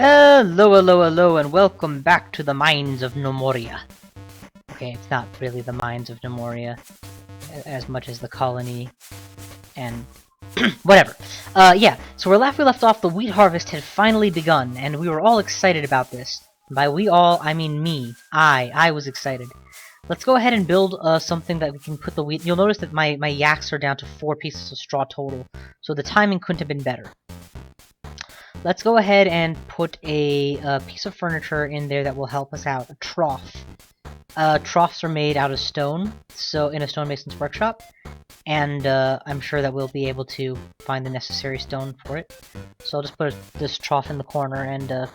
Hello, and welcome back to the mines of Gnomoria. Okay, it's not really the mines of Gnomoria as much as the colony and whatever. Yeah, so where we left off, the wheat harvest had finally begun, and we were all excited about this. By we all, I mean me. I was excited. Let's go ahead and build something that we can put the wheat. You'll notice that my yaks are down to 4 pieces of straw total, so the timing couldn't have been better. Let's go ahead and put a piece of furniture in there that will help us out. A trough. Troughs are made out of stone, so in a stonemason's workshop, and I'm sure that we'll be able to find the necessary stone for it. So I'll just put this trough in the corner, and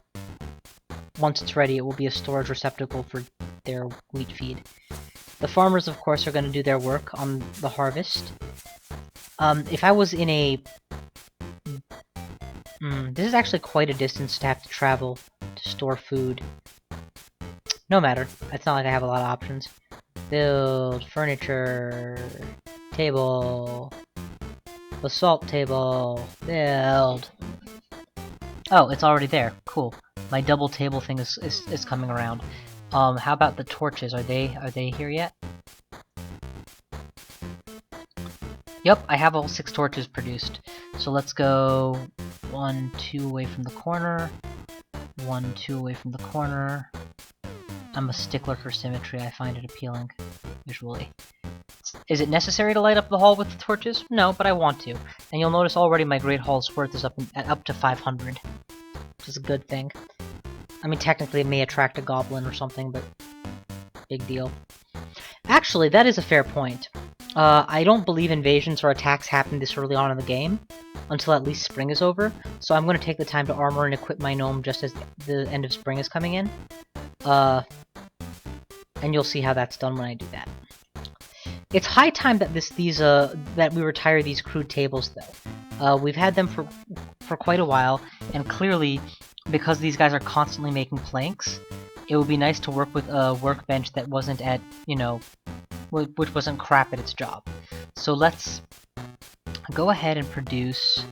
once it's ready, it will be a storage receptacle for their wheat feed. The farmers, of course, are going to do their work on the harvest. If I was in a... this is actually quite a distance to have to travel to store food. No matter. It's not like I have a lot of options. Build furniture. Table. Basalt table. Build. Oh, it's already there. Cool. My double table thing is coming around. How about the torches? Are they here yet? Yep, I have all 6 torches produced. So let's go 1, 2 away from the corner. 1, 2 away from the corner. I'm a stickler for symmetry. I find it appealing visually. Is it necessary to light up the hall with the torches? No, but I want to. And you'll notice already my Great Hall's worth is up to 500. Which is a good thing. I mean, technically it may attract a goblin or something, but big deal. Actually, that is a fair point. I don't believe invasions or attacks happen this early on in the game, until at least spring is over, so I'm going to take the time to armor and equip my gnome just as the end of spring is coming in. And you'll see how that's done when I do that. It's high time that that we retire these crude tables, though. We've had them for quite a while, and clearly, because these guys are constantly making planks, it would be nice to work with a workbench that wasn't at, which wasn't crap at its job. So let's go ahead and produce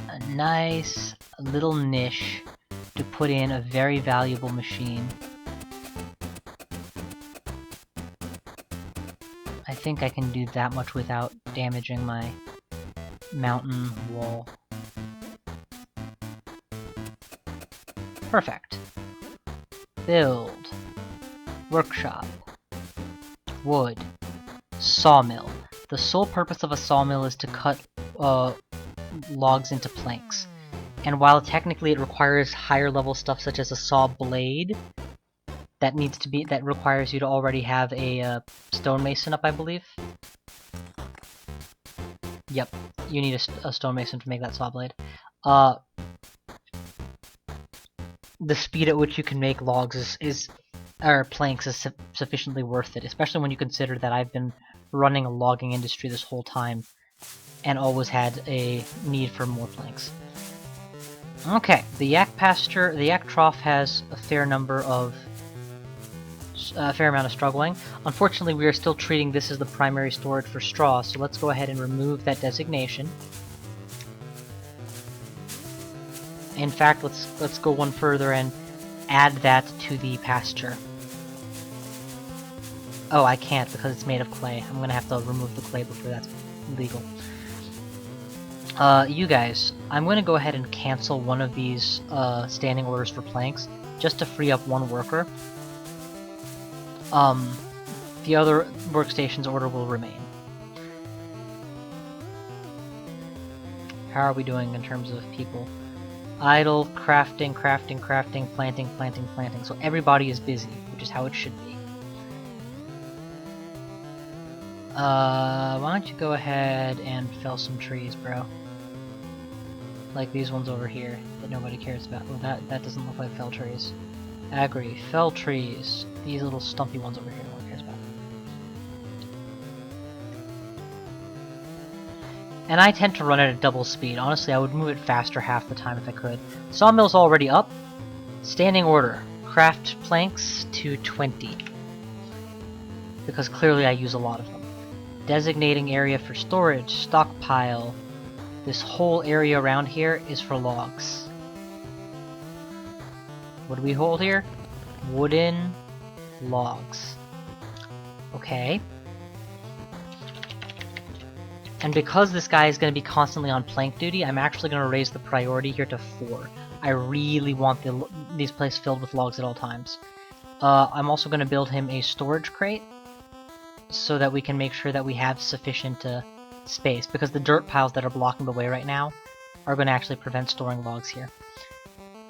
a nice little niche to put in a very valuable machine. I think I can do that much without damaging my mountain wall. Perfect. Build. Workshop. Wood. Sawmill. The sole purpose of a sawmill is to cut logs into planks. And while technically it requires higher level stuff such as a saw blade, that requires you to already have a stonemason up, I believe. Yep, you need a stonemason to make that saw blade. The speed at which you can make logs or planks is sufficiently worth it, especially when you consider that I've been running a logging industry this whole time and always had a need for more planks. Okay, the yak trough has a fair amount of struggling. Unfortunately, we are still treating this as the primary storage for straw, so let's go ahead and remove that designation. In fact, let's go one further and add that to the pasture. Oh, I can't because it's made of clay. I'm gonna have to remove the clay before that's legal. You guys, I'm gonna go ahead and cancel one of these standing orders for planks just to free up one worker. The other workstation's order will remain. How are we doing in terms of people? Idle, crafting, planting. So everybody is busy, which is how it should be. Why don't you go ahead and fell some trees, bro? Like these ones over here that nobody cares about. Well, that doesn't look like fell trees. Agree, fell trees. These little stumpy ones over here no one cares about. And I tend to run at a double speed. Honestly, I would move it faster half the time if I could. Sawmill's already up. Standing order. Craft planks to 20. Because clearly I use a lot of them. Designating area for storage. Stockpile. This whole area around here is for logs. What do we hold here? Wooden logs. Okay. And because this guy is going to be constantly on plank duty, I'm actually going to raise the priority here to 4. I really want these places filled with logs at all times. I'm also going to build him a storage crate so that we can make sure that we have sufficient space, because the dirt piles that are blocking the way right now are going to actually prevent storing logs here.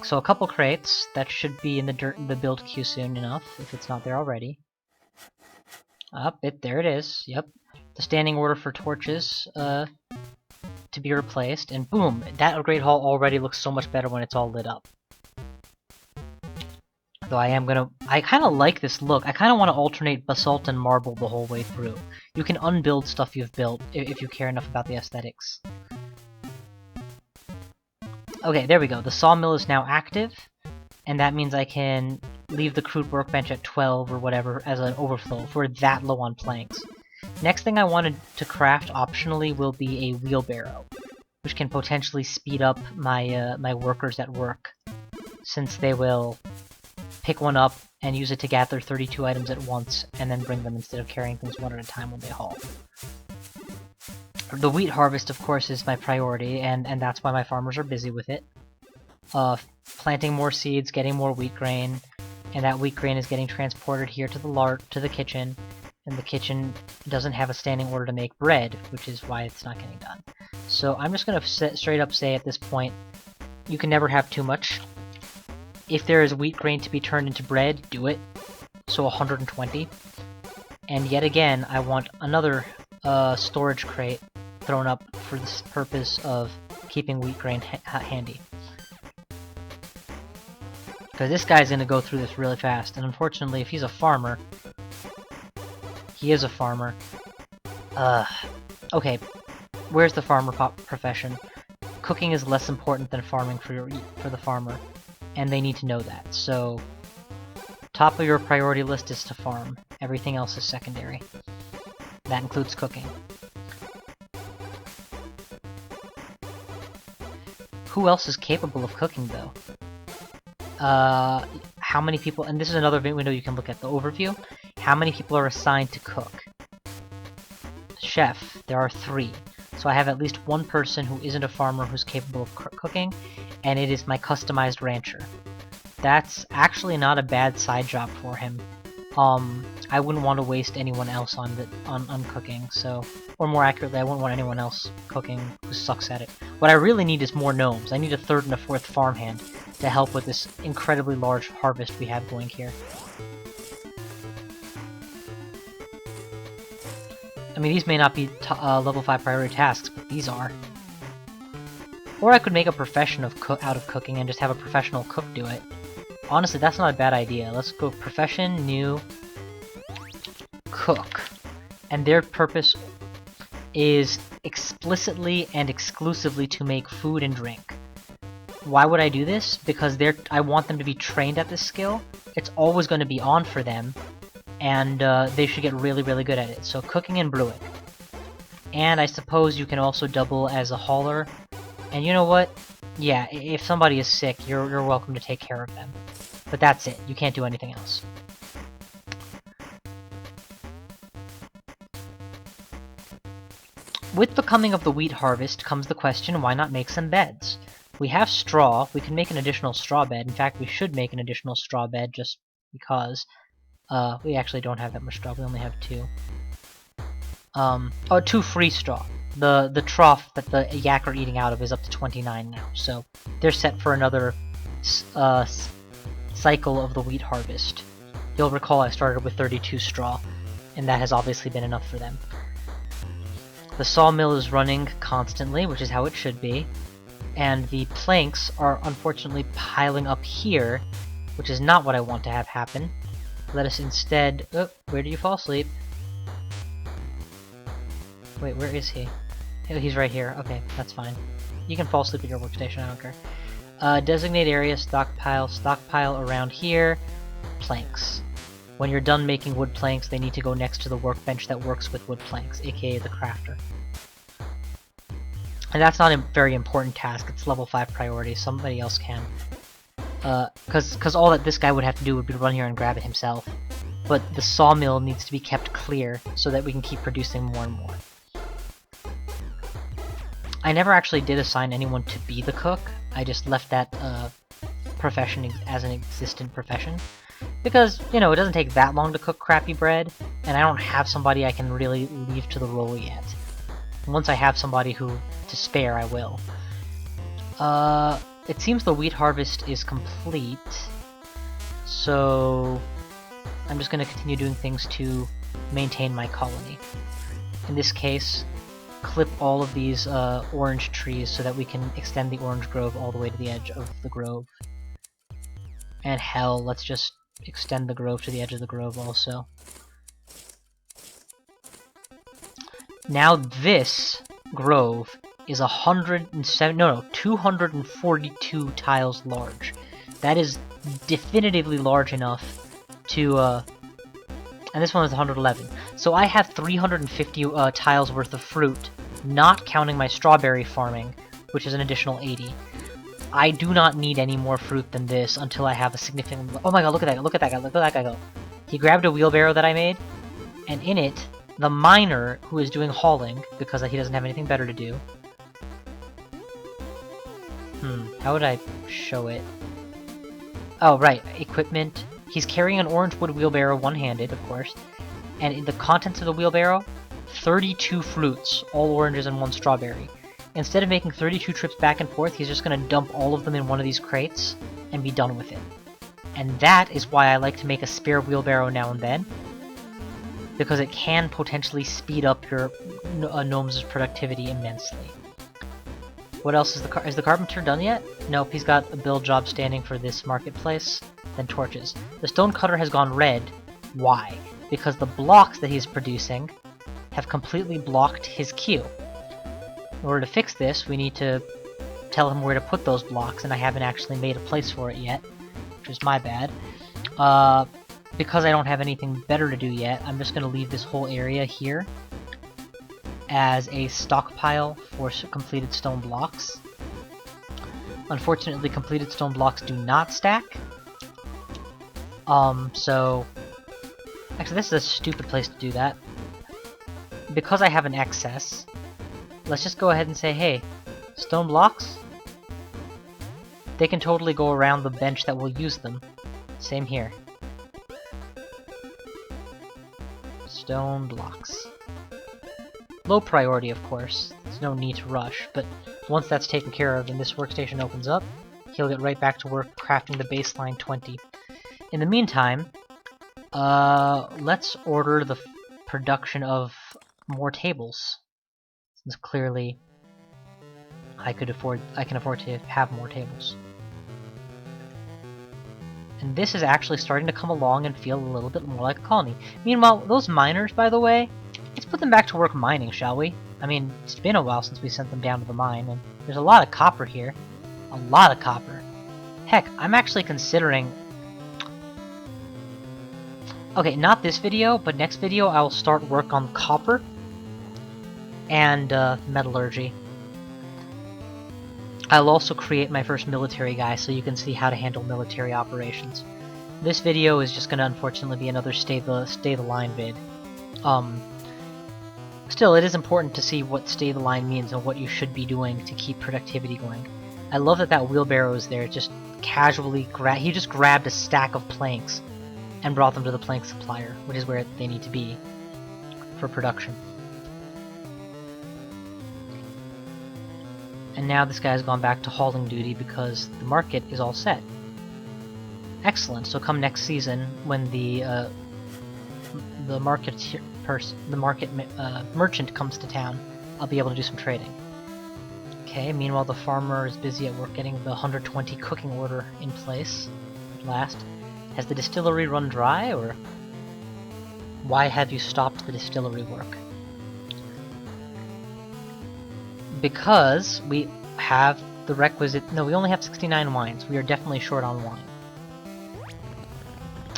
So a couple crates, that should be in the build queue soon enough, if it's not there already. There it is, yep. The standing order for torches to be replaced, and boom! That Great Hall already looks so much better when it's all lit up. Though I kind of like this look. I kind of want to alternate basalt and marble the whole way through. You can unbuild stuff you've built if you care enough about the aesthetics. Okay, there we go. The sawmill is now active, and that means I can leave the crude workbench at 12 or whatever as an overflow if we're that low on planks. Next thing I wanted to craft optionally will be a wheelbarrow, which can potentially speed up my my workers at work, since they will pick one up and use it to gather 32 items at once and then bring them instead of carrying things one at a time when they haul. The wheat harvest, of course, is my priority, and that's why my farmers are busy with it. Planting more seeds, getting more wheat grain, and that wheat grain is getting transported here to the kitchen, and the kitchen doesn't have a standing order to make bread, which is why it's not getting done. So I'm just going to straight up say at this point, you can never have too much. If there is wheat grain to be turned into bread, do it. So 120. And yet again, I want another storage crate thrown up for the purpose of keeping wheat grain handy. Because this guy's going to go through this really fast, and unfortunately, if he's a farmer... He is a farmer. Okay, where's the farmer profession? Cooking is less important than farming for the farmer, and they need to know that. So, top of your priority list is to farm. Everything else is secondary. That includes cooking. Who else is capable of cooking, though? How many people... And this is another window you can look at, the overview. How many people are assigned to cook? Chef, there are 3. So I have at least one person who isn't a farmer who's capable of cooking, and it is my customized rancher. That's actually not a bad side job for him. I wouldn't want to waste anyone else on cooking, so... Or more accurately, I wouldn't want anyone else cooking who sucks at it. What I really need is more gnomes. I need a 3rd and a 4th farmhand to help with this incredibly large harvest we have going here. I mean, these may not be level 5 priority tasks, but these are. Or I could make a profession out of cooking and just have a professional cook do it. Honestly, that's not a bad idea. Let's go profession, new, cook. And their purpose is explicitly and exclusively to make food and drink. Why would I do this? Because I want them to be trained at this skill. It's always going to be on for them, and they should get really, really good at it. So cooking and brewing. And I suppose you can also double as a hauler. And you know what? Yeah, if somebody is sick, you're welcome to take care of them. But that's it. You can't do anything else. With the coming of the wheat harvest comes the question, why not make some beds? We have straw. We can make an additional straw bed. In fact, we should make an additional straw bed just because. We actually don't have that much straw. We only have 2. 2 free straw. The trough that the yak are eating out of is up to 29 now, so they're set for another cycle of the wheat harvest. You'll recall I started with 32 straw, and that has obviously been enough for them. The sawmill is running constantly, which is how it should be, and the planks are unfortunately piling up here, which is not what I want to have happen. Let us instead... Oh, where did you fall asleep? Wait, where is he? Oh, he's right here. Okay, that's fine. You can fall asleep at your workstation, I don't care. Designate area, stockpile around here, planks. When you're done making wood planks, they need to go next to the workbench that works with wood planks, aka the crafter. And that's not a very important task, it's level 5 priority, somebody else can. Cause all that this guy would have to do would be run here and grab it himself. But the sawmill needs to be kept clear so that we can keep producing more and more. I never actually did assign anyone to be the cook, I just left that profession as an existent profession. Because, you know, it doesn't take that long to cook crappy bread, and I don't have somebody I can really leave to the role yet. Once I have somebody to spare, I will. It seems the wheat harvest is complete, so I'm just going to continue doing things to maintain my colony. In this case, clip all of these orange trees so that we can extend the orange grove all the way to the edge of the grove. And hell, let's just extend the grove to the edge of the grove also. Now this grove is 242 tiles large. That is definitively large enough to, and this one is 111. So I have 350 tiles worth of fruit, not counting my strawberry farming, which is an additional 80. I do not need any more fruit than this until I have a significant... Oh my god, look at that, look at that guy, look at that guy go. He grabbed a wheelbarrow that I made, and in it, the miner, who is doing hauling, because he doesn't have anything better to do. How would I show it? Oh, right, equipment. He's carrying an orange wood wheelbarrow one-handed, of course. And in the contents of the wheelbarrow, 32 fruits, all oranges and one strawberry. Instead of making 32 trips back and forth, he's just going to dump all of them in one of these crates and be done with it. And that is why I like to make a spare wheelbarrow now and then, because it can potentially speed up your gnomes' productivity immensely. What else is the carpenter done yet? Nope, he's got a build job standing for this marketplace. Then torches. The stone cutter has gone red. Why? Because the blocks that he's producing have completely blocked his queue. In order to fix this, we need to tell him where to put those blocks, and I haven't actually made a place for it yet, which is my bad. Because I don't have anything better to do yet, I'm just going to leave this whole area here as a stockpile for completed stone blocks. Unfortunately, completed stone blocks do not stack. So... Actually, this is a stupid place to do that. Because I have an excess, let's just go ahead and say, hey, stone blocks? They can totally go around the bench that will use them. Same here. Stone blocks. Low priority, of course. There's no need to rush, but once that's taken care of and this workstation opens up, he'll get right back to work crafting the baseline 20. In the meantime, let's order the production of more tables, since clearly I can afford to have more tables. And this is actually starting to come along and feel a little bit more like a colony. Meanwhile, those miners, by the way, let's put them back to work mining, shall we? I mean, it's been a while since we sent them down to the mine, and there's a lot of copper here. A lot of copper. Heck, I'm actually considering... Okay, not this video, but next video I will start work on copper and metallurgy. I'll also create my first military guy so you can see how to handle military operations. This video is just going to unfortunately be another stay the line vid. Still, it is important to see what stay the line means and what you should be doing to keep productivity going. I love that that wheelbarrow is there, just casually he just grabbed a stack of planks and brought them to the plank supplier, which is where they need to be for production. And now this guy's gone back to hauling duty because the market is all set. Excellent. So come next season, when the merchant comes to town, I'll be able to do some trading. Okay. Meanwhile, the farmer is busy at work getting the 120 cooking order in place. At last, has the distillery run dry, or why have you stopped the distillery work? Because we have the requisite... No, we only have 69 wines. We are definitely short on wine.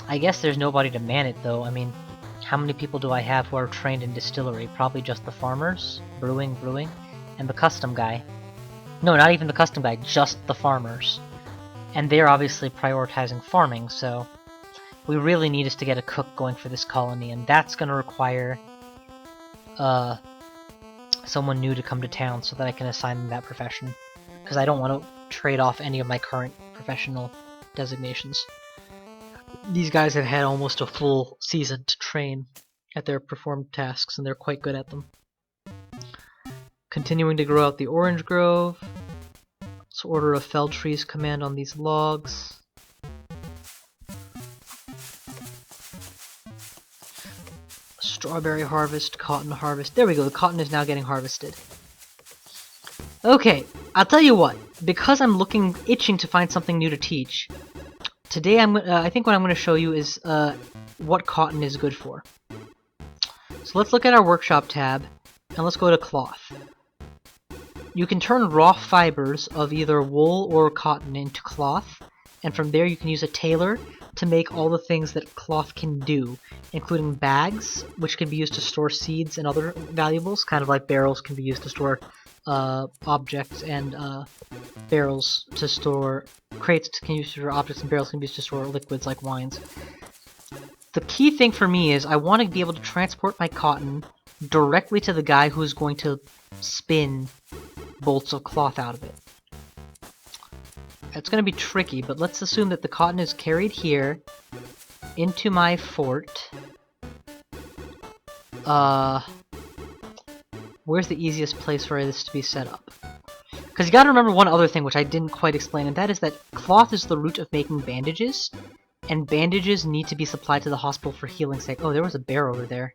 I guess there's nobody to man it, though. I mean, how many people do I have who are trained in distillery? Probably just the farmers. Brewing. and the custom guy. No, not even the custom guy, just the farmers. And they're obviously prioritizing farming, so we really need is to get a cook going for this colony, and that's going to require someone new to come to town so that I can assign them that profession. Because I don't want to trade off any of my current professional designations. These guys have had almost a full season to train at their performed tasks, and they're quite good at them. Continuing to grow out the orange grove. Let's order a fell trees command on these logs. Strawberry harvest, cotton harvest. There we go, the cotton is now getting harvested. Okay, I'll tell you what. Because I'm itching to find something new to teach, today I think what I'm going to show you is what cotton is good for. So let's look at our workshop tab, and let's go to cloth. You can turn raw fibers of either wool or cotton into cloth, and from there you can use a tailor to make all the things that cloth can do, including bags, which can be used to store seeds and other valuables, kind of like barrels can be used to store objects, and barrels to store crates can be used to store objects, and barrels can be used to store liquids like wines. The key thing for me is I want to be able to transport my cotton directly to the guy who's going to spin bolts of cloth out of it. It's going to be tricky, but let's assume that the cotton is carried here into my fort. Where's the easiest place for this to be set up? Because you gotta remember one other thing which I didn't quite explain, and that is that cloth is the root of making bandages, and bandages need to be supplied to the hospital for healing's sake. Oh, there was a bear over there.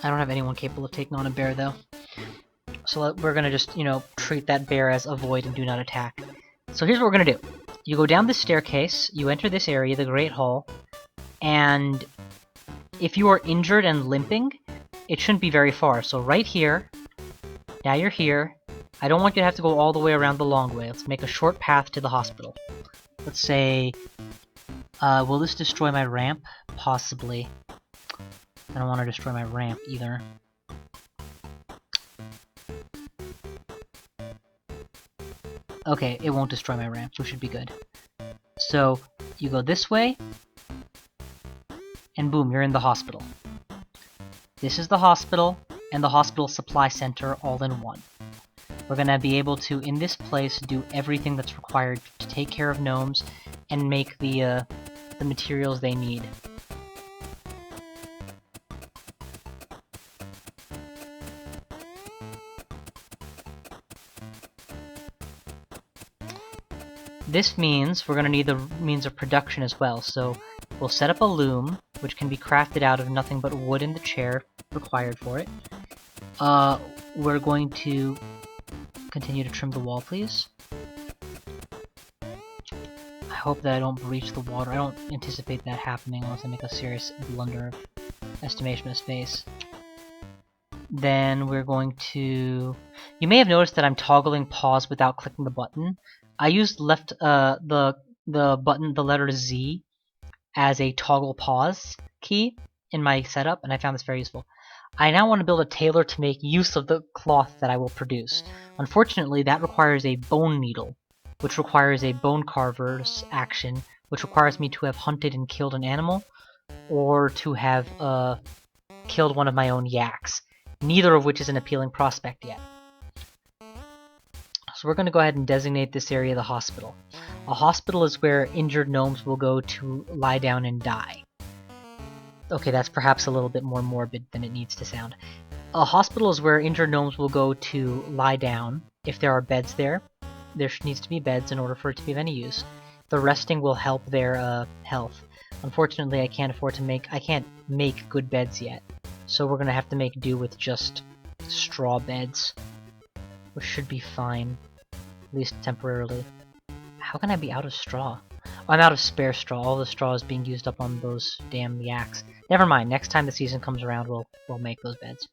I don't have anyone capable of taking on a bear, though. So we're gonna just, you know, treat that bear as avoid and do not attack. So here's what we're gonna do. You go down this staircase, you enter this area, the Great Hall, and if you are injured and limping, it shouldn't be very far. So right here, now you're here. I don't want you to have to go all the way around the long way. Let's make a short path to the hospital. Let's say, will this destroy my ramp? Possibly. I don't want to destroy my ramp either. Okay, it won't destroy my ramp, so it should be good. So, you go this way, and boom, you're in the hospital. This is the hospital, and the hospital supply center all in one. We're gonna be able to, in this place, do everything that's required to take care of gnomes and make the materials they need. This means we're going to need the means of production as well, so we'll set up a loom, which can be crafted out of nothing but wood and the chair required for it. We're going to continue to trim the wall, please. I hope that I don't breach the water. I don't anticipate that happening unless I make a serious blunder of estimation of space. Then we're going to... You may have noticed that I'm toggling pause without clicking the button. I used the button, the letter Z, as a toggle pause key in my setup, and I found this very useful. I now want to build a tailor to make use of the cloth that I will produce. Unfortunately, that requires a bone needle, which requires a bone carver's action, which requires me to have hunted and killed an animal, or to have killed one of my own yaks, neither of which is an appealing prospect yet. So we're going to go ahead and designate this area the hospital. A hospital is where injured gnomes will go to lie down and die. Okay, that's perhaps a little bit more morbid than it needs to sound. A hospital is where injured gnomes will go to lie down. If there are beds there, there needs to be beds in order for it to be of any use. The resting will help their health. Unfortunately, I can't make good beds yet, so we're going to have to make do with just straw beds, which should be fine. At least temporarily. How can I be out of straw? Oh, I'm out of spare straw. All the straw is being used up on those damn yaks. Never mind. Next time the season comes around, we'll make those beds.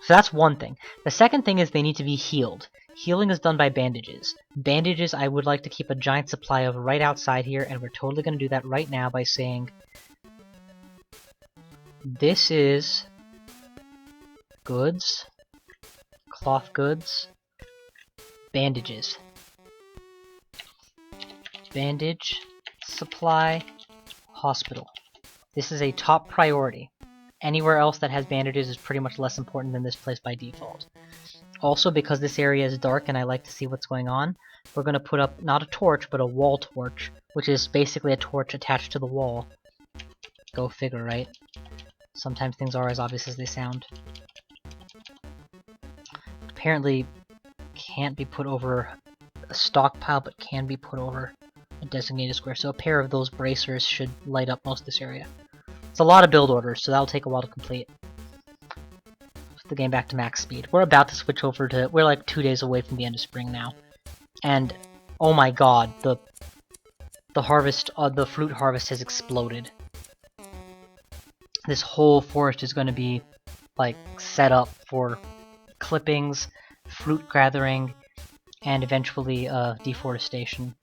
So that's one thing. The second thing is they need to be healed. Healing is done by bandages. Bandages I would like to keep a giant supply of right outside here, and we're totally going to do that right now by saying this is goods, cloth goods, bandages. Bandage, supply, hospital. This is a top priority. Anywhere else that has bandages is pretty much less important than this place by default. Also, because this area is dark and I like to see what's going on, we're going to put up not a torch, but a wall torch, which is basically a torch attached to the wall. Go figure, right? Sometimes things are as obvious as they sound. Apparently, can't be put over a stockpile, but can be put over a designated square. So a pair of those bracers should light up most of this area. It's a lot of build orders, so that'll take a while to complete. Put the game back to max speed. We're about to switch over to... We're like 2 days away from the end of spring now. And, oh my god, the harvest, the fruit harvest has exploded. This whole forest is going to be, like, set up for clippings, fruit gathering, and eventually deforestation.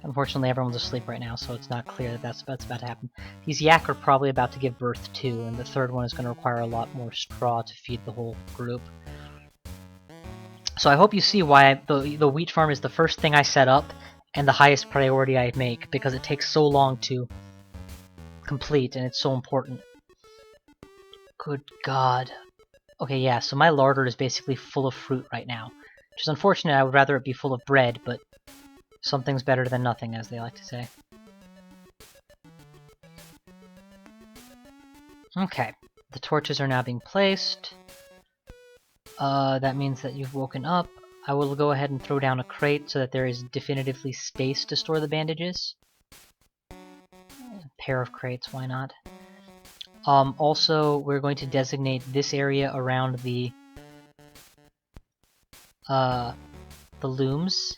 Unfortunately, everyone's asleep right now, so it's not clear that that's about to happen. These yak are probably about to give birth too, and the third one is going to require a lot more straw to feed the whole group. So I hope you see why the wheat farm is the first thing I set up and the highest priority I make, because it takes so long to complete and it's so important. Good god. Okay, yeah, so my larder is basically full of fruit right now, which is unfortunate. I would rather it be full of bread, but something's better than nothing, as they like to say. Okay, the torches are now being placed. That means that you've woken up. I will go ahead and throw down a crate so that there is definitively space to store the bandages. A pair of crates, why not? Also, we're going to designate this area around the looms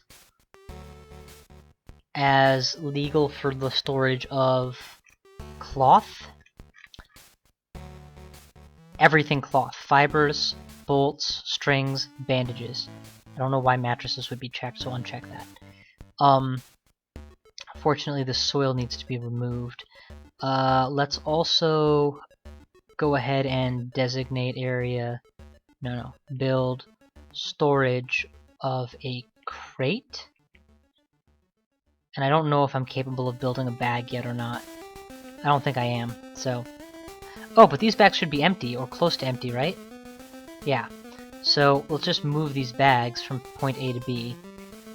as legal for the storage of cloth. Everything cloth. Fibers, bolts, strings, bandages. I don't know why mattresses would be checked, so uncheck that. Fortunately, the soil needs to be removed. Let's also go ahead and designate area... No. Build storage of a crate. And I don't know if I'm capable of building a bag yet or not. I don't think I am, so... Oh, but these bags should be empty, or close to empty, right? Yeah. So, we'll just move these bags from point A to B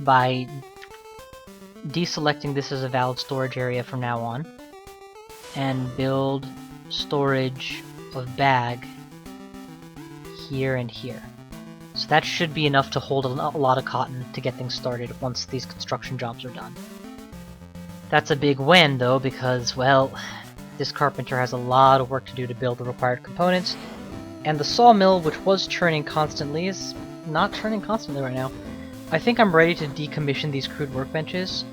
by deselecting this as a valid storage area from now on, and build storage of bag here and here. So that should be enough to hold a lot of cotton to get things started once these construction jobs are done. That's a big win, though, because, well, this carpenter has a lot of work to do to build the required components, and the sawmill, which was churning constantly, is not churning constantly right now. I think I'm ready to decommission these crude workbenches.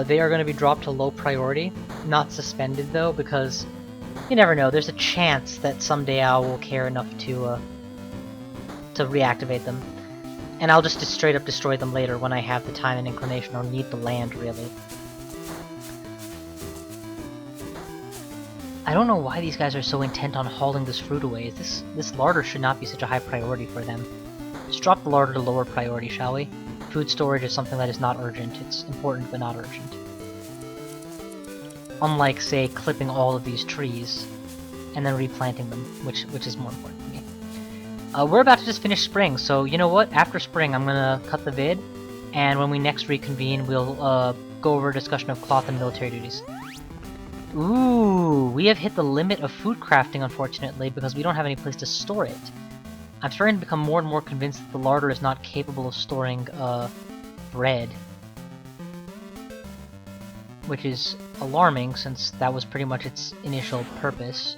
They are going to be dropped to low priority, not suspended though, because you never know, there's a chance that someday I will care enough to reactivate them. And I'll just straight up destroy them later when I have the time and inclination, or need the land, really. I don't know why these guys are so intent on hauling this fruit away. This larder should not be such a high priority for them. Let's drop the larder to lower priority, shall we? Food storage is something that is not urgent. It's important, but not urgent. Unlike, say, clipping all of these trees and then replanting them, which is more important to me. We're about to just finish spring, so you know what? After spring, I'm gonna cut the vid, and when we next reconvene, we'll go over a discussion of cloth and military duties. Ooh, we have hit the limit of food crafting, unfortunately, because we don't have any place to store it. I'm starting to become more and more convinced that the larder is not capable of storing, bread. Which is alarming, since that was pretty much its initial purpose.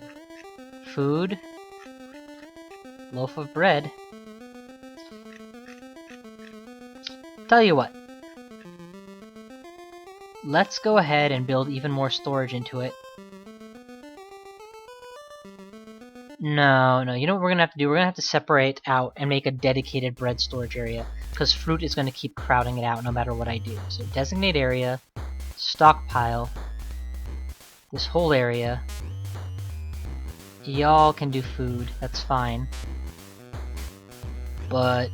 Food. Loaf of bread. Tell you what. Let's go ahead and build even more storage into it. No, you know what we're gonna have to do? We're gonna have to separate out and make a dedicated bread storage area, because fruit is gonna keep crowding it out no matter what I do. So designate area, stockpile, this whole area. Y'all can do food, that's fine. but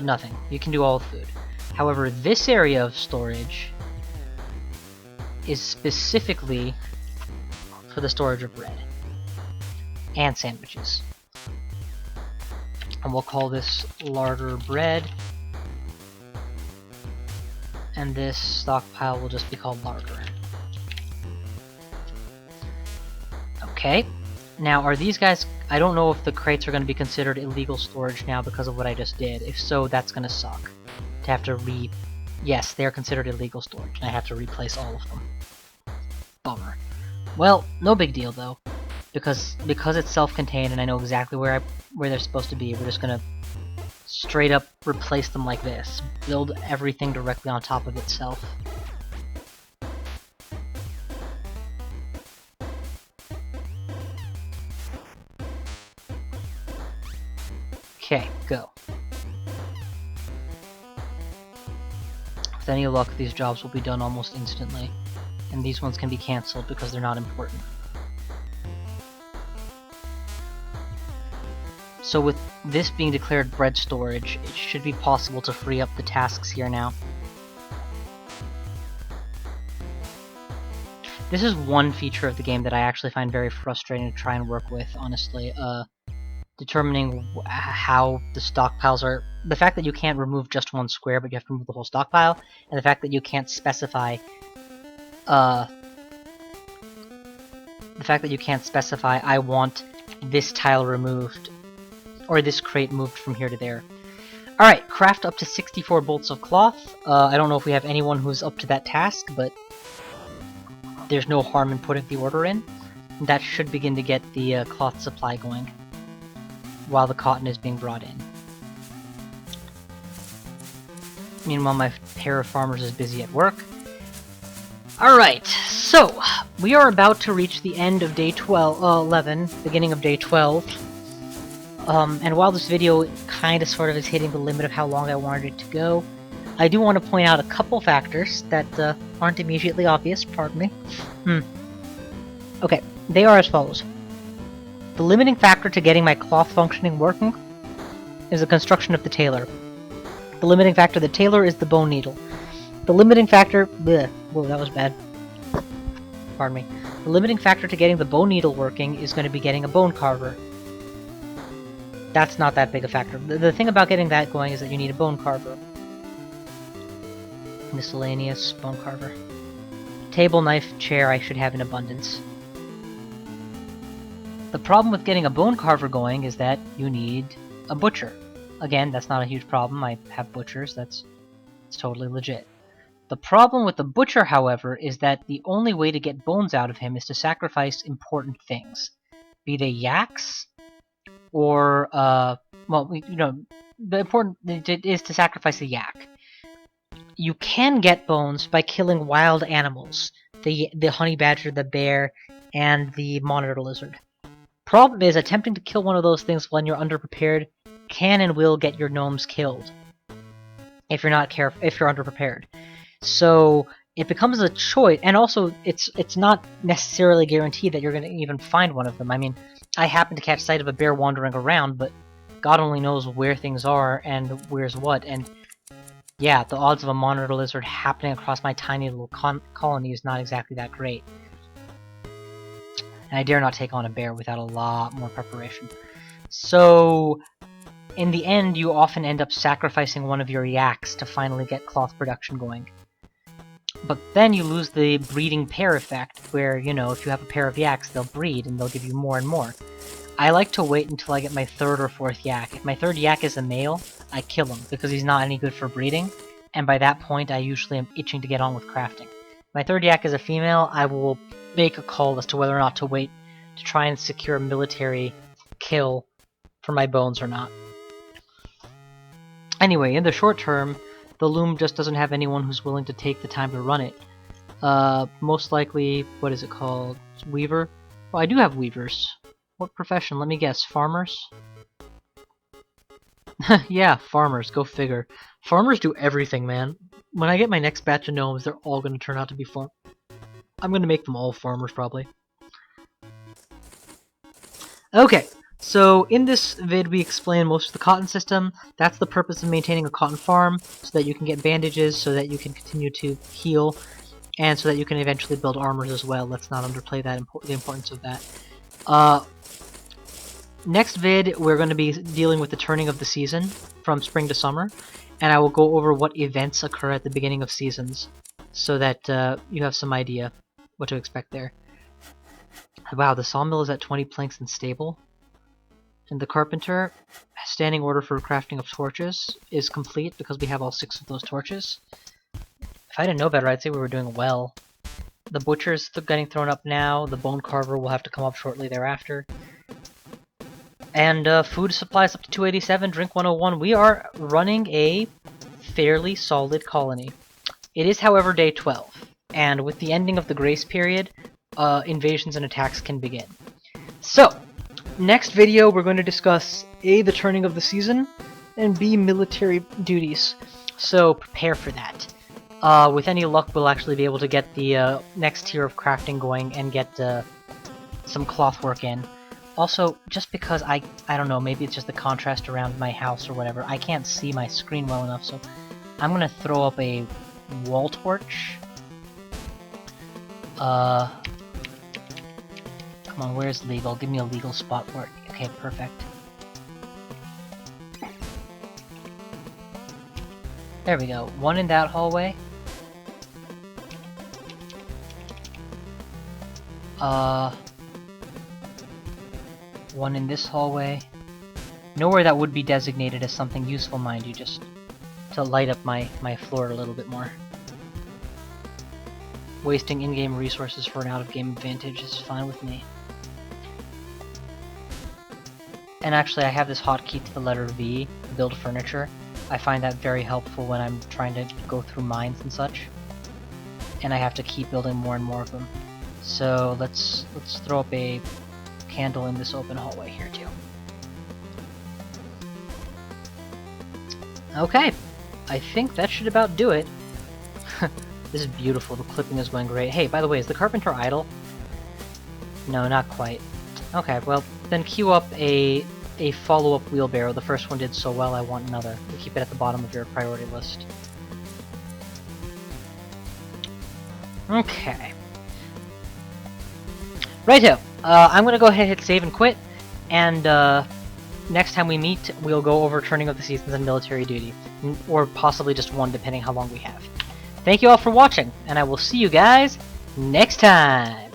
nothing. You can do all the food. However, this area of storage is specifically for the storage of bread and sandwiches. And we'll call this larder bread, and this stockpile will just be called larder. Okay, now are these guys, I don't know if the crates are going to be considered illegal storage now because of what I just did. If so, that's going to suck. To have to yes, they are considered illegal storage, and I have to replace all of them. Bummer. Well, no big deal though, because it's self-contained and I know exactly where they're supposed to be. We're just gonna straight up replace them like this. Build everything directly on top of itself. Okay, go. With any luck, these jobs will be done almost instantly, and these ones can be cancelled because they're not important. So with this being declared bread storage, it should be possible to free up the tasks here now. This is one feature of the game that I actually find very frustrating to try and work with, honestly. Determining how the stockpiles are... The fact that you can't remove just one square, but you have to remove the whole stockpile, and the fact that you can't specify... the fact that you can't specify, I want this tile removed, or this crate moved from here to there. Alright, craft up to 64 bolts of cloth. I don't know if we have anyone who's up to that task, but there's no harm in putting the order in. That should begin to get the cloth supply going while the cotton is being brought in. Meanwhile, my pair of farmers is busy at work. Alright, so we are about to reach the end of day 11, beginning of day 12. And while this video kind of sort of is hitting the limit of how long I wanted it to go, I do want to point out a couple factors that aren't immediately obvious, pardon me. Okay, they are as follows. The limiting factor to getting my cloth functioning working is the construction of the tailor. The limiting factor of the tailor is the bone needle. The limiting factor... Bleh, whoa, that was bad. Pardon me. The limiting factor to getting the bone needle working is going to be getting a bone carver. That's not that big a factor. The thing about getting that going is that you need a bone carver. Miscellaneous bone carver. Table, knife, chair I should have in abundance. The problem with getting a bone carver going is that you need a butcher. Again, that's not a huge problem. I have butchers. It's totally legit. The problem with the butcher, however, is that the only way to get bones out of him is to sacrifice important things. Be they yaks, or, well, you know, the important is to sacrifice a yak. You can get bones by killing wild animals. The honey badger, the bear, and the monitor lizard. Problem is, attempting to kill one of those things when you're underprepared can and will get your gnomes killed. If you're not if you're underprepared. So it becomes a choice, and also it's not necessarily guaranteed that you're going to even find one of them. I mean, I happened to catch sight of a bear wandering around, but God only knows where things are and where's what, and yeah, the odds of a monitor lizard happening across my tiny little colony is not exactly that great. And I dare not take on a bear without a lot more preparation. So, in the end, you often end up sacrificing one of your yaks to finally get cloth production going. But then you lose the breeding pair effect, where, you know, if you have a pair of yaks, they'll breed and they'll give you more and more. I like to wait until I get my third or fourth yak. If my third yak is a male, I kill him, because he's not any good for breeding, and by that point I usually am itching to get on with crafting. If my third yak is a female, I will make a call as to whether or not to wait to try and secure a military kill for my bones or not. Anyway, in the short term, the loom just doesn't have anyone who's willing to take the time to run it. Most likely, what is it called? Weaver? Well, I do have weavers. What profession? Let me guess. Farmers? Yeah, farmers. Go figure. Farmers do everything, man. When I get my next batch of gnomes, they're all going to turn out to be farmers. I'm going to make them all farmers, probably. Okay, So in this vid we explain most of the cotton system. That's the purpose of maintaining a cotton farm, so that you can get bandages, so that you can continue to heal, and so that you can eventually build armors as well. Let's not underplay that the importance of that. Next vid we're going to be dealing with the turning of the season from spring to summer, and I will go over what events occur at the beginning of seasons, so that you have some idea what to expect there. Wow, the sawmill is at 20 planks and stable. And the carpenter, standing order for crafting of torches, is complete because we have all 6 of those torches. If I didn't know better, I'd say we were doing well. The butcher's getting thrown up now. The bone carver will have to come up shortly thereafter. And food supplies up to 287, drink 101. We are running a fairly solid colony. It is, however, day 12. And with the ending of the grace period, invasions and attacks can begin. So, next video we're going to discuss A, the turning of the season, and B, military duties. So prepare for that. With any luck we'll actually be able to get the next tier of crafting going and get some cloth work in. Also, just because I don't know, maybe it's just the contrast around my house or whatever, I can't see my screen well enough, so I'm gonna throw up a wall torch. Come on, where's legal? Give me a legal spot for it. Okay, perfect. There we go. One in that hallway. One in this hallway. Nowhere that would be designated as something useful, mind you, just to light up my floor a little bit more. Wasting in-game resources for an out-of-game advantage is fine with me. And actually, I have this hotkey to the letter V, build furniture. I find that very helpful when I'm trying to go through mines and such. And I have to keep building more and more of them. So let's throw up a candle in this open hallway here too. Okay, I think that should about do it. This is beautiful, the clipping is going great. Hey, by the way, is the carpenter idle? No, not quite. Okay, well, then queue up a follow-up wheelbarrow. The first one did so well, I want another. You keep it at the bottom of your priority list. Okay. Righto, I'm gonna go ahead and hit save and quit, and next time we meet, we'll go over turning of the seasons and military duty. Or possibly just one, depending how long we have. Thank you all for watching, and I will see you guys next time!